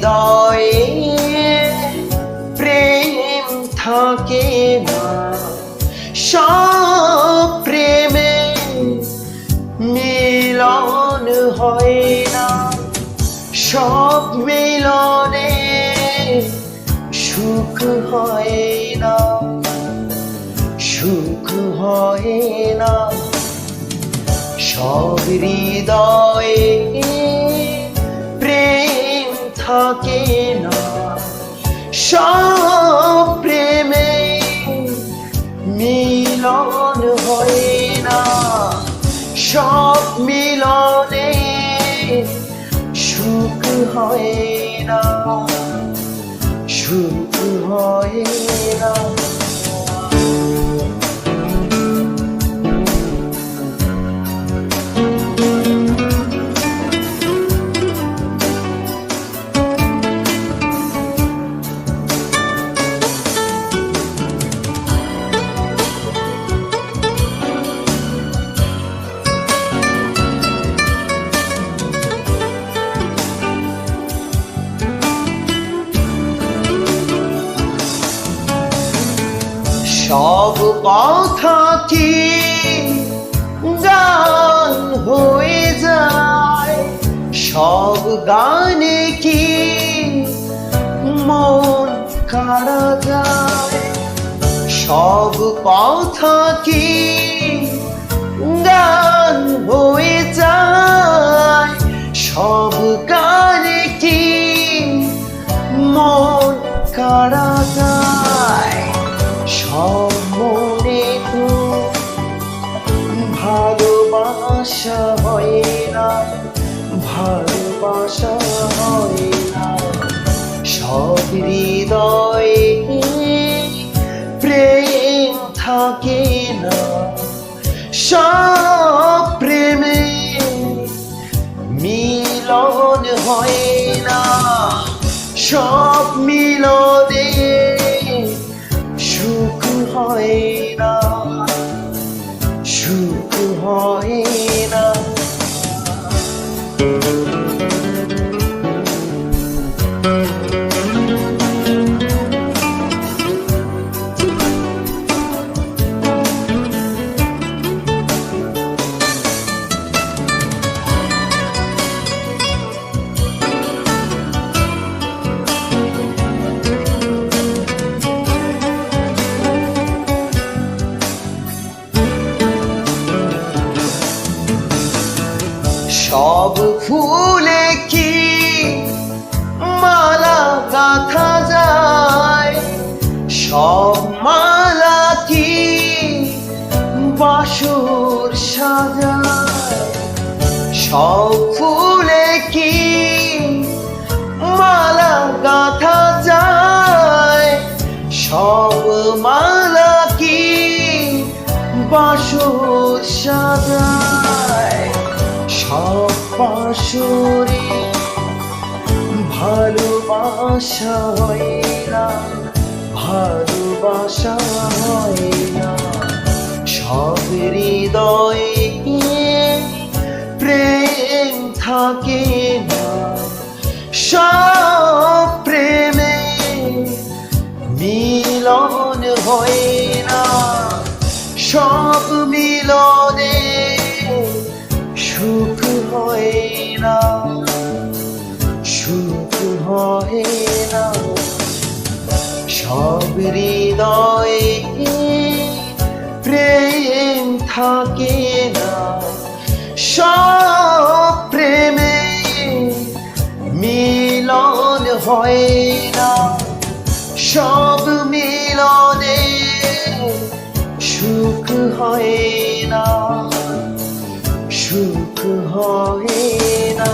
হৃদয়ে প্রেম থাকে না, সব প্রেমে মিলন হয় না, সব মিলনে সুখ হয় না, সুখ হয় না। সব হৃদয়ে প্রেম থাকে না, সব প্রেমে মিলন হয় না, সব মিলনে সুখ হয় না, সুখ হয় না। সব কথা কি গান হয়ে যায়, সব গানে কি মন কাড়া যায়, সব কথা কি গান হয়ে যায়, সব গানে কি মন কাড়া যায়। সব মনে তো ভালোবাসা হয় না, ভালোবাসা হয় না। সব হৃদয়ে প্রেম থাকে না, সব প্রেমে মিলন হয় না, সব মিলনে সুখ হয় না, সুখ হয় না। সব ফুলে কি মালা গাঁথা যায়, সব মালা কি বাসর সাজায়, সব ফুলে কি মালা গাঁথা যায়, সব মালা কি বাসর সাজায়। সব বাঁশরে ভালোবাসা হয় না, ভালোবাসা হয় না। সব হৃদয়ে প্রেম থাকে না, সব প্রেমে মিলন হয় না, সব মিলনে সুখ হয় না, সুখ হয় না। সব হৃদয়ে প্রেম থাকে না, সব প্রেমে মিলন হয় না, সব মিলনে সুখ হয় না, সুখ হয় না।